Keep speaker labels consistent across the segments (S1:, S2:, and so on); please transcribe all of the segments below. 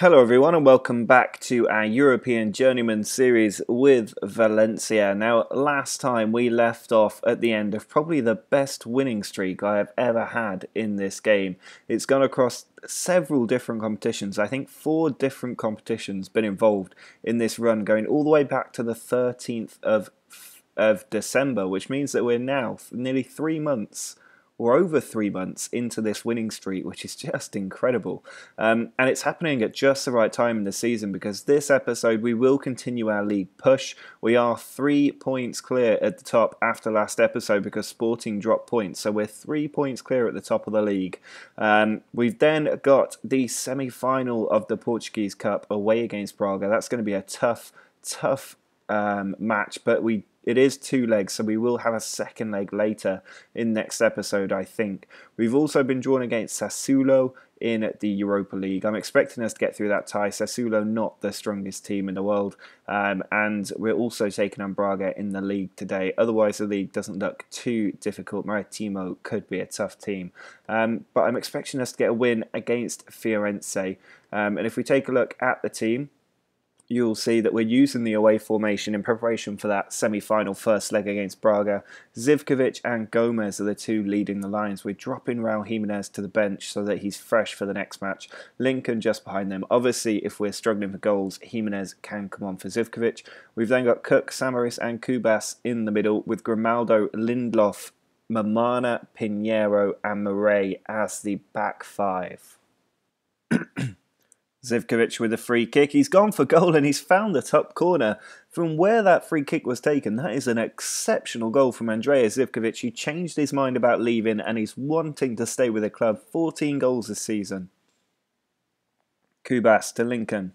S1: Hello everyone and welcome back to our European Journeyman series with Valencia. Now last time we left off at the end of probably the best winning streak I have ever had in this game. It's gone across several different competitions. I think 4 different competitions been involved in this run, going all the way back to the 13th of December, which means that we're now nearly 3 months or over 3 months into this winning streak, which is just incredible. And it's happening at just the right time in the season, because this episode we will continue our league push. We are 3 points clear at the top after last episode because Sporting dropped points, so we're 3 points clear at the top of the league. We've then got the semi-final of the Portuguese Cup away against Braga. That's going to be a tough match, but it is 2 legs, so we will have a second leg later in next episode, I think. We've also been drawn against Sassuolo in the Europa League. I'm expecting us to get through that tie. Sassuolo not the strongest team in the world. And we're also taking on Braga in the league today. Otherwise, the league doesn't look too difficult. Maritimo could be a tough team. But I'm expecting us to get a win against Firenze. And if we take a look at the team, you'll see that we're using the away formation in preparation for that semi-final first leg against Braga. Zivkovic and Gomez are the 2 leading the lines. We're dropping Raul Jimenez to the bench so that he's fresh for the next match. Lincoln just behind them. Obviously, if we're struggling for goals, Jimenez can come on for Zivkovic. We've then got Cook, Samaris and Kubas in the middle, with Grimaldo, Lindelof, Mamana, Pinheiro and Murray as the back 5. Zivkovic with a free kick. He's gone for goal and he's found the top corner. From where that free kick was taken, that is an exceptional goal from Andrea Zivkovic. He changed his mind about leaving and he's wanting to stay with the club. 14 goals this season. Kubas to Lincoln.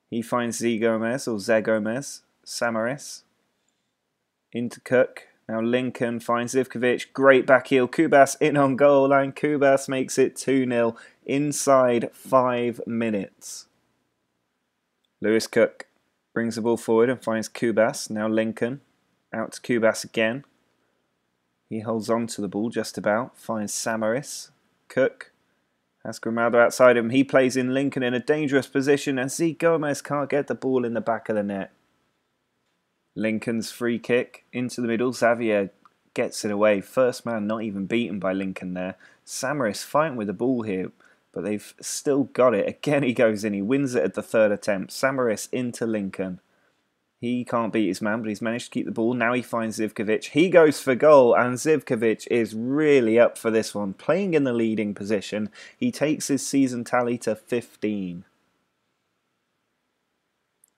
S1: He finds Zé Gomez. Samaris. Into Cook. Now Lincoln finds Zivkovic, great back heel, Kubas in on goal, and Kubas makes it 2-0 inside 5 minutes. Lewis Cook brings the ball forward and finds Kubas. Now Lincoln, out to Kubas again. He holds on to the ball just about, finds Samaris. Cook has Grimaldo outside him. He plays in Lincoln in a dangerous position, and Zé Gomez can't get the ball in the back of the net. Lincoln's free kick into the middle. Xavier gets it away. First man not even beaten by Lincoln there. Samaris fighting with the ball here, but they've still got it. Again he goes in. He wins it at the 3rd attempt. Samaris into Lincoln. He can't beat his man, but he's managed to keep the ball. Now he finds Zivkovic. He goes for goal, and Zivkovic is really up for this one. Playing in the leading position. He takes his season tally to 15.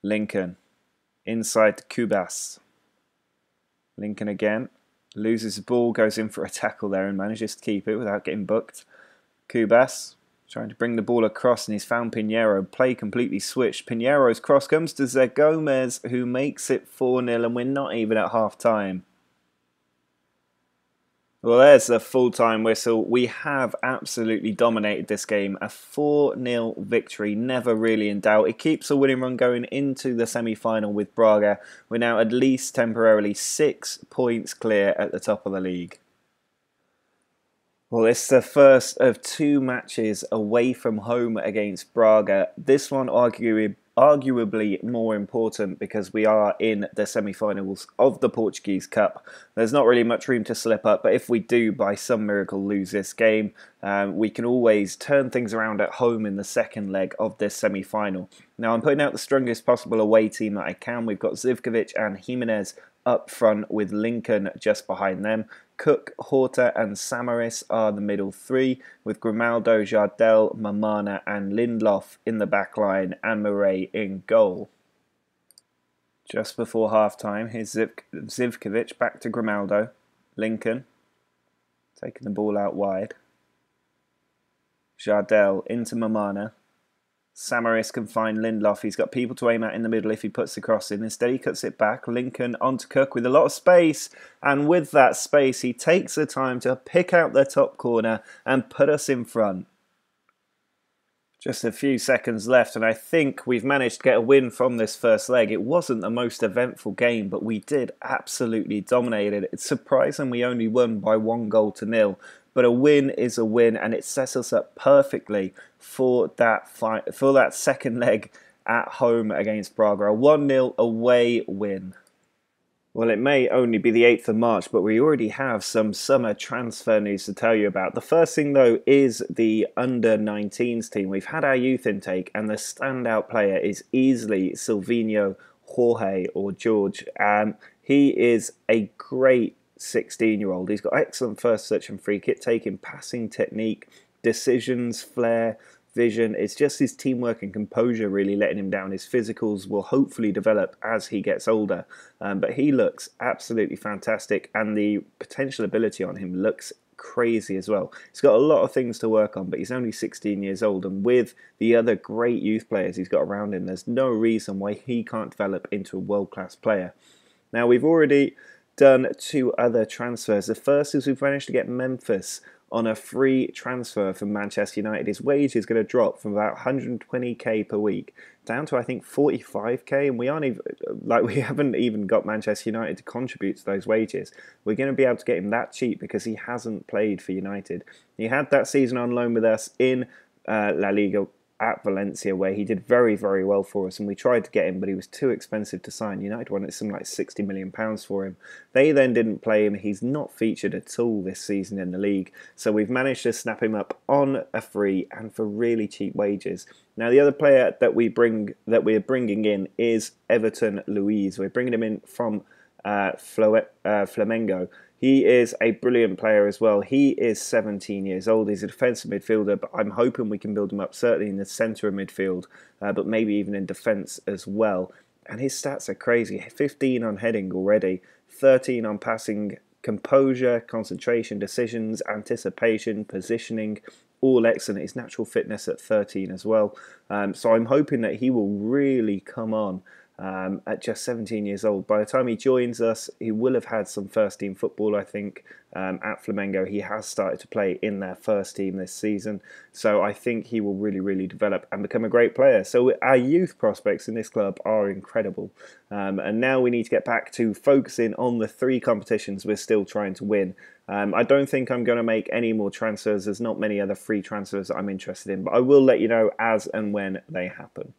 S1: Lincoln. Inside to Kubas. Lincoln again. Loses the ball, goes in for a tackle there and manages to keep it without getting booked. Kubas trying to bring the ball across and he's found Pinheiro. Play completely switched. Pinheiro's cross comes to Zé Gomez, who makes it 4-0, and we're not even at half time. Well, there's the full-time whistle. We have absolutely dominated this game. A 4-0 victory, never really in doubt. It keeps the winning run going into the semi-final with Braga. We're now at least temporarily 6 points clear at the top of the league. Well, it's the first of 2 matches away from home against Braga. This one arguably more important because we are in the semi-finals of the Portuguese Cup. There's not really much room to slip up, but if we do by some miracle lose this game, we can always turn things around at home in the second leg of this semi-final. Now I'm putting out the strongest possible away team that I can. We've got Zivkovic and Jimenez up front with Lincoln just behind them. Cook, Horta and Samaris are the middle 3, with Grimaldo, Jardel, Mamana and Lindelof in the back line and Murray in goal. Just before half-time, here's Zivkovic back to Grimaldo. Lincoln taking the ball out wide. Jardel into Mamana. Samaris can find Lindelof. He's got people to aim at in the middle if he puts the cross in. Instead he cuts it back. Lincoln onto Cook with a lot of space. And with that space he takes the time to pick out the top corner and put us in front. Just a few seconds left, and I think we've managed to get a win from this first leg. It wasn't the most eventful game, but we did absolutely dominate it. It's surprising we only won by 1-0. but a win is a win, and it sets us up perfectly for that fight, for that second leg at home against Braga. A 1-0 away win. Well, it may only be the 8th of March, but we already have some summer transfer news to tell you about. The first thing, though, is the under-19s team. We've had our youth intake, and the standout player is easily Silvinho Jorge, or George. He is a great 16-year-old. He's got excellent first touch and free kick taking, passing technique, decisions, flair, vision. It's just his teamwork and composure really letting him down. His physicals will hopefully develop as he gets older, but he looks absolutely fantastic, and the potential ability on him looks crazy as well. He's got a lot of things to work on, but he's only 16 years old, and with the other great youth players he's got around him, there's no reason why he can't develop into a world-class player. Now, we've already done 2 other transfers. The first is we've managed to get Memphis on a free transfer from Manchester United. His wage is going to drop from about 120k per week down to, I think, 45k, and we haven't even got Manchester United to contribute to those wages. We're going to be able to get him that cheap because he hasn't played for United. He had that season on loan with us in La Liga at Valencia, where he did very, very well for us, and we tried to get him, but he was too expensive to sign. United wanted something like £60 million for him. They then didn't play him. He's not featured at all this season in the league, so we've managed to snap him up on a free and for really cheap wages. Now, the other player that we're bringing in is Everton Luiz. We're bringing him in from Flamengo. He is a brilliant player as well. He is 17 years old. He's a defensive midfielder, but I'm hoping we can build him up certainly in the centre of midfield, but maybe even in defence as well. And his stats are crazy. 15 on heading already, 13 on passing, composure, concentration, decisions, anticipation, positioning, all excellent. His natural fitness at 13 as well. So I'm hoping that he will really come on at just 17 years old. By the time he joins us, he will have had some first team football, I think. At Flamengo, he has started to play in their first team this season. So I think he will really, really develop and become a great player. So our youth prospects in this club are incredible. And now we need to get back to focusing on the 3 competitions we're still trying to win. I don't think I'm going to make any more transfers. There's not many other free transfers that I'm interested in, but I will let you know as and when they happen.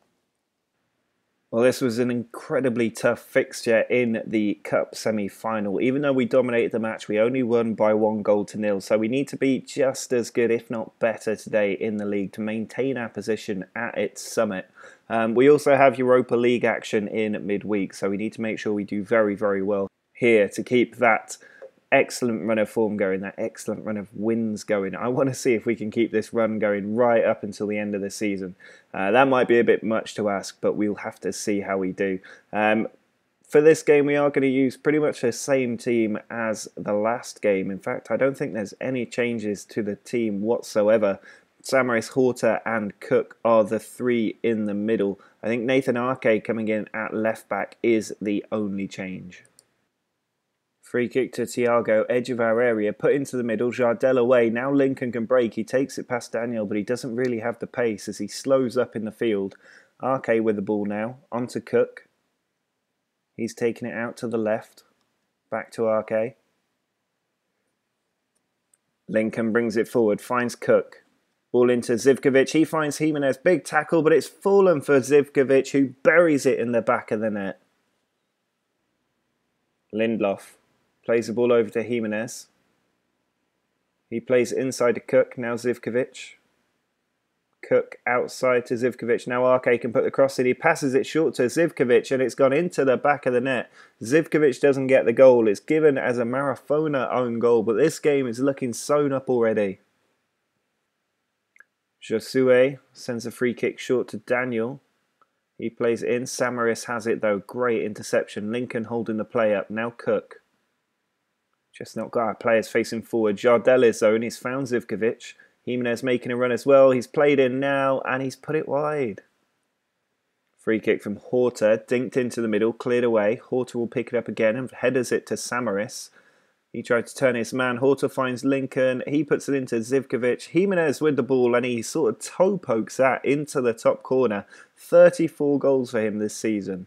S1: Well, this was an incredibly tough fixture in the Cup Semi Final. Even though we dominated the match, we only won by 1-0. So we need to be just as good, if not better, today in the league to maintain our position at its summit. We also have Europa League action in midweek, so we need to make sure we do very, very well here to keep that excellent run of form going, that excellent run of wins going. I want to see if we can keep this run going right up until the end of the season. That might be a bit much to ask, but we'll have to see how we do. For this game, we are going to use pretty much the same team as the last game. In fact, I don't think there's any changes to the team whatsoever. Samaris, Horta and Cook are the 3 in the middle. I think Nathan Ake coming in at left back is the only change. Free kick to Thiago, edge of our area, put into the middle, Jardel away. Now Lincoln can break. He takes it past Daniel, but he doesn't really have the pace as he slows up in the field. Ake with the ball now, onto Cook. He's taking it out to the left. Back to Ake. Lincoln brings it forward, finds Cook. Ball into Zivkovic. He finds Jimenez. Big tackle, but it's fallen for Zivkovic, who buries it in the back of the net. Lindelof plays the ball over to Jimenez. He plays inside to Cook. Now Zivkovic. Cook outside to Zivkovic. Now Ake can put the cross in. He passes it short to Zivkovic and it's gone into the back of the net. Zivkovic doesn't get the goal. It's given as a Marafona own goal, but this game is looking sewn up already. Josue sends a free kick short to Daniel. He plays it in. Samaris has it though. Great interception. Lincoln holding the play up. Now Cook. Just not got our players facing forward. Jardel is zone. He's found Zivkovic. Jimenez making a run as well. He's played in now and he's put it wide. Free kick from Horta. Dinked into the middle. Cleared away. Horta will pick it up again and headers it to Samaris. He tried to turn his man. Horta finds Lincoln. He puts it into Zivkovic. Jimenez with the ball and he sort of toe pokes that into the top corner. 34 goals for him this season.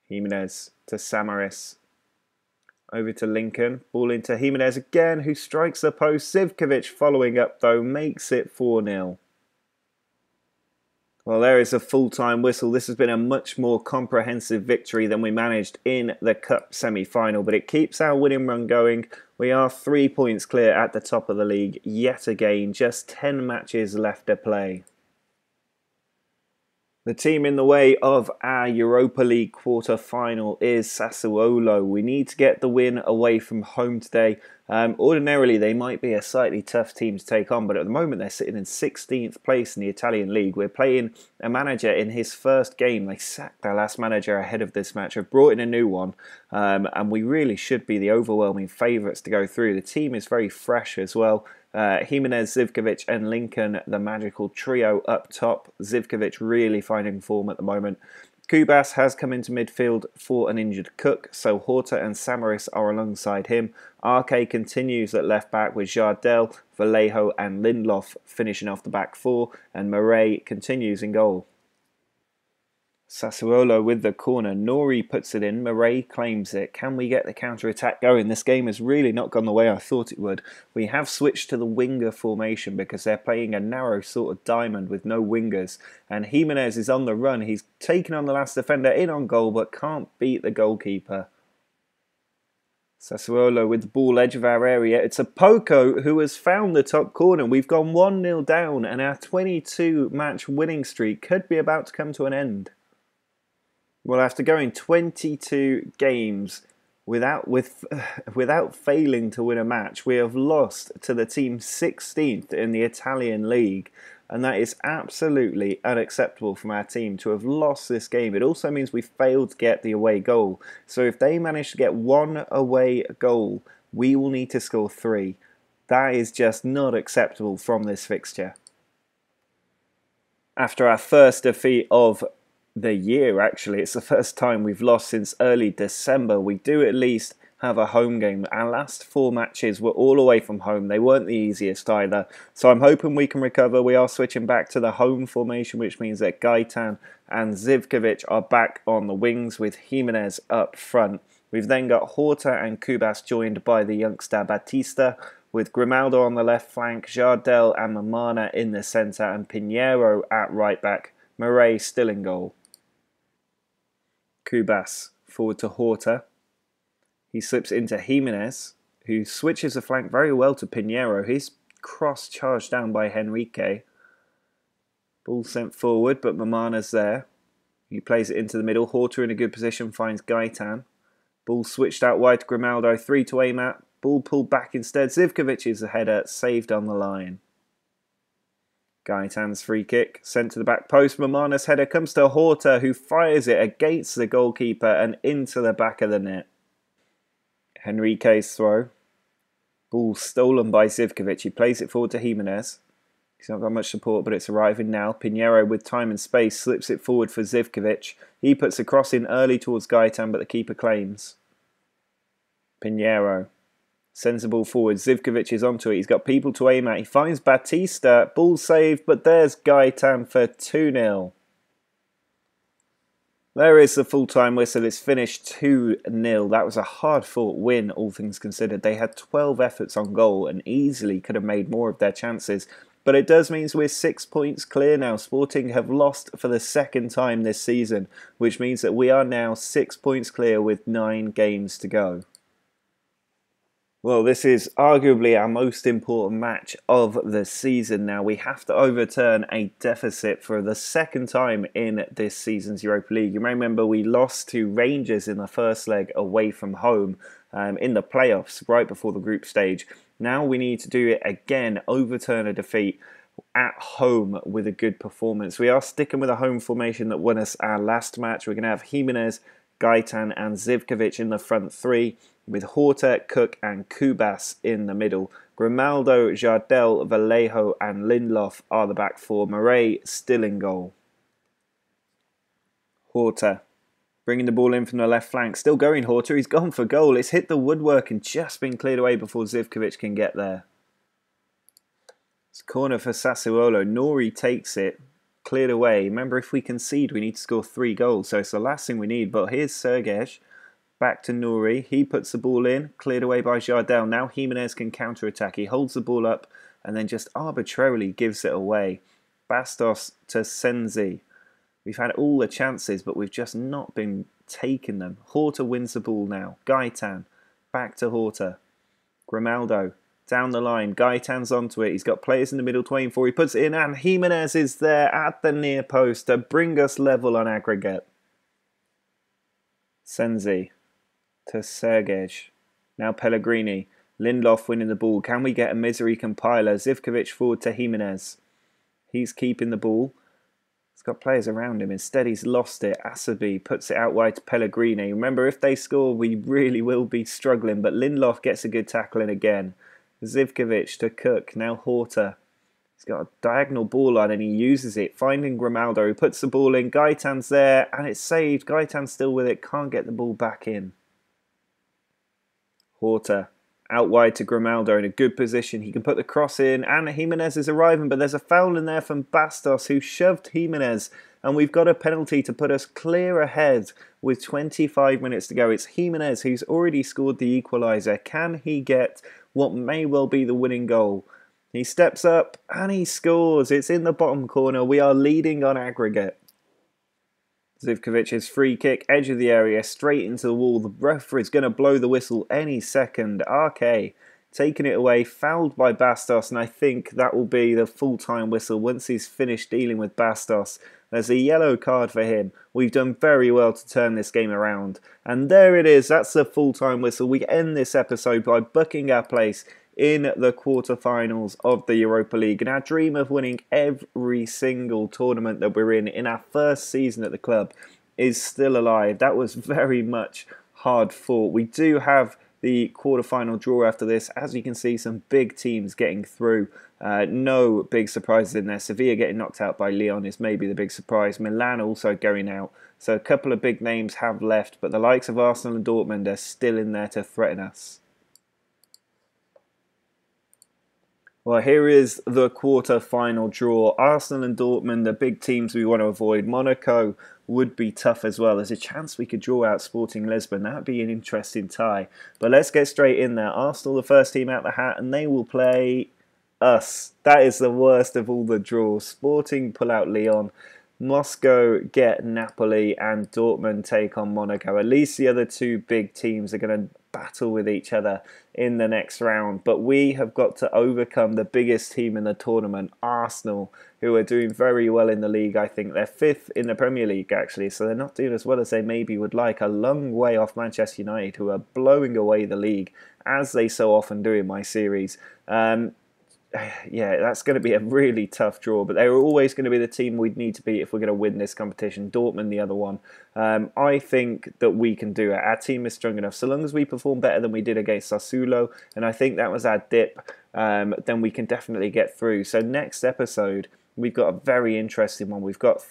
S1: Jimenez to Samaris. Over to Lincoln. Ball into Jimenez again, who strikes the post. Zivkovic following up, though, makes it 4-0. Well, there is a full-time whistle. This has been a much more comprehensive victory than we managed in the Cup Semi-Final, but it keeps our winning run going. We are 3 points clear at the top of the league yet again, just 10 matches left to play. The team in the way of our Europa League quarter-final is Sassuolo. We need to get the win away from home today. Ordinarily, they might be a slightly tough team to take on, but at the moment they're sitting in 16th place in the Italian league. We're playing a manager in his first game. They sacked their last manager ahead of this match, have brought in a new one, and we really should be the overwhelming favourites to go through. The team is very fresh as well. Jimenez, Zivkovic and Lincoln, the magical trio up top. Zivkovic really finding form at the moment. Kubas has come into midfield for an injured Cook, so Horta and Samaris are alongside him. RK continues at left back with Jardel, Vallejo and Lindelof finishing off the back four, and Murray continues in goal. Sassuolo with the corner. Nori puts it in. Murray claims it. Can we get the counter-attack going? This game has really not gone the way I thought it would. We have switched to the winger formation because they're playing a narrow sort of diamond with no wingers. And Jimenez is on the run. He's taken on the last defender in on goal but can't beat the goalkeeper. Sassuolo with the ball edge of our area. It's a Poco who has found the top corner. We've gone 1-0 down and our 22-match winning streak could be about to come to an end. Well, after going 22 games without failing to win a match, we have lost to the team 16th in the Italian league. And that is absolutely unacceptable from our team to have lost this game. It also means we failed to get the away goal. So if they manage to get one away goal, we will need to score 3. That is just not acceptable from this fixture. After our first defeat of the year, actually, it's the first time we've lost since early December. We do at least have a home game. Our last 4 matches were all away from home. They weren't the easiest either. So I'm hoping we can recover. We are switching back to the home formation, which means that Gaitan and Zivkovic are back on the wings with Jimenez up front. We've then got Horta and Kubas joined by the youngster Batista, with Grimaldo on the left flank, Jardel and Mamana in the centre, and Pinheiro at right back. Murray still in goal. Kubas forward to Horta. He slips into Jimenez, who switches the flank very well to Pinheiro. He's cross-charged down by Henrique. Ball sent forward, but Mamana's there. He plays it into the middle. Horta in a good position, finds Gaitan. Ball switched out wide to Grimaldo, 3 to aim at. Ball pulled back instead. Zivkovic's header, saved on the line. Gaitan's free kick, sent to the back post. Mamana's header comes to Horta, who fires it against the goalkeeper and into the back of the net. Henrique's throw. Ball stolen by Zivkovic. He plays it forward to Jimenez. He's not got much support, but it's arriving now. Pinheiro, with time and space, slips it forward for Zivkovic. He puts a cross in early towards Gaitan, but the keeper claims. Pinheiro sends the ball forward. Zivkovic is onto it. He's got people to aim at. He finds Batista. Ball saved, but there's Gaitan for 2-0. There is the full-time whistle. It's finished 2-0. That was a hard-fought win, all things considered. They had 12 efforts on goal and easily could have made more of their chances. But it does mean we're 6 points clear now. Sporting have lost for the second time this season, which means that we are now 6 points clear with 9 games to go. Well, this is arguably our most important match of the season now. We have to overturn a deficit for the second time in this season's Europa League. You may remember we lost to Rangers in the first leg away from home in the playoffs right before the group stage. Now we need to do it again, overturn a defeat at home with a good performance. We are sticking with a home formation that won us our last match. We're going to have Jimenez, Gaitan and Zivkovic in the front 3, with Horta, Cook and Kubas in the middle. Grimaldo, Jardel, Vallejo and Lindelof are the back 4. Murray still in goal. Horta bringing the ball in from the left flank. Still going Horta. He's gone for goal. It's hit the woodwork and just been cleared away before Zivkovic can get there. It's a corner for Sassuolo. Nori takes it. Cleared away. Remember, if we concede, we need to score 3 goals. So it's the last thing we need. But here's Sergej. Back to Nouri. He puts the ball in. Cleared away by Jardel. Now Jimenez can counter-attack. He holds the ball up and then just arbitrarily gives it away. Bastos to Senzi. We've had all the chances, but we've just not been taking them. Horta wins the ball now. Gaitan. Back to Horta. Grimaldo. Down the line. Gaitan's onto it. He's got players in the middle 24. He puts it in, and Jimenez is there at the near post to bring us level on aggregate. Senzi to Sergej. Now Pellegrini. Lindelof winning the ball. Can we get a misery compiler? Zivkovic forward to Jimenez. He's keeping the ball. He's got players around him. Instead, he's lost it. Asabi puts it out wide to Pellegrini. Remember, if they score, we really will be struggling. But Lindelof gets a good tackle in again. Zivkovic to Cook. Now Horta. He's got a diagonal ball line and he uses it. Finding Grimaldo, who puts the ball in. Gaitan's there and it's saved. Gaitan's still with it. Can't get the ball back in. Horta. Out wide to Grimaldo in a good position. He can put the cross in and Jimenez is arriving, but there's a foul in there from Bastos who shoved Jimenez, and we've got a penalty to put us clear ahead with 25 minutes to go. It's Jimenez who's already scored the equaliser. Can he get what may well be the winning goal? He steps up and he scores. It's in the bottom corner. We are leading on aggregate. Zivkovic's free kick, edge of the area, straight into the wall. The referee is going to blow the whistle any second. RK taking it away, fouled by Bastos, and I think that will be the full-time whistle once he's finished dealing with Bastos. There's a yellow card for him. We've done very well to turn this game around. And there it is. That's the full-time whistle. We end this episode by booking our place in the quarterfinals of the Europa League. And our dream of winning every single tournament that we're in our first season at the club is still alive. That was very much hard fought. We do have the quarterfinal draw after this. As you can see, some big teams getting through. No big surprises in there. Sevilla getting knocked out by Lyon is maybe the big surprise. Milan also going out. So a couple of big names have left, but the likes of Arsenal and Dortmund are still in there to threaten us. Well, here is the quarter-final draw. Arsenal and Dortmund, the big teams we want to avoid. Monaco would be tough as well. There's a chance we could draw out Sporting Lisbon. That would be an interesting tie. But let's get straight in there. Arsenal, the first team out the hat, and they will play us. That is the worst of all the draws. Sporting pull out Lyon. Moscow get Napoli, and Dortmund take on Monaco. At least the other two big teams are going to battle with each other in the next round. But we have got to overcome the biggest team in the tournament, Arsenal, who are doing very well in the league. I think they're 5th in the Premier League, actually, so they're not doing as well as they maybe would like. A long way off Manchester United, who are blowing away the league, as they so often do in my series. Yeah, that's going to be a really tough draw, but they're always going to be the team we'd need to beat if we're going to win this competition. Dortmund, the other one. I think that we can do it. Our team is strong enough. So long as we perform better than we did against Sassuolo, and I think that was our dip, then we can definitely get through. So next episode, we've got a very interesting one. We've got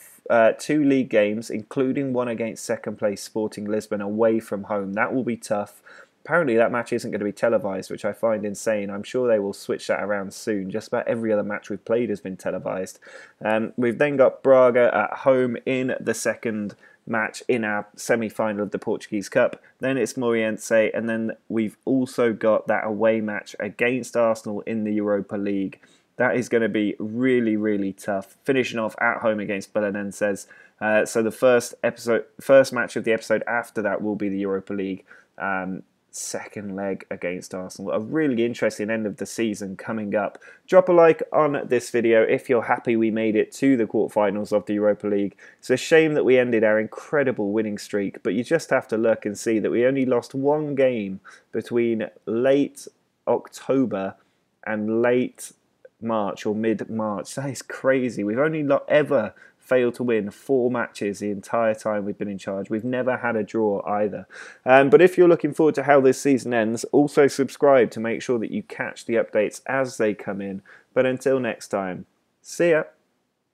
S1: 2 league games, including one against second place Sporting Lisbon away from home. That will be tough. Apparently that match isn't going to be televised, which I find insane. I'm sure they will switch that around soon. Just about every other match we've played has been televised. We've then got Braga at home in the second match in our semi-final of the Portuguese Cup. Then it's Moreirense, and then we've also got that away match against Arsenal in the Europa League. That is going to be really, really tough. Finishing off at home against Belenenses. So the first match of the episode after that will be the Europa League. Second leg against Arsenal. A really interesting end of the season coming up. Drop a like on this video if you're happy we made it to the quarterfinals of the Europa League. It's a shame that we ended our incredible winning streak, but you just have to look and see that we only lost one game between late October and late March or mid-March. That is crazy. We've only ever failed to win 4 matches the entire time we've been in charge. We've never had a draw either. But if you're looking forward to how this season ends, also subscribe to make sure that you catch the updates as they come in. But until next time, see ya!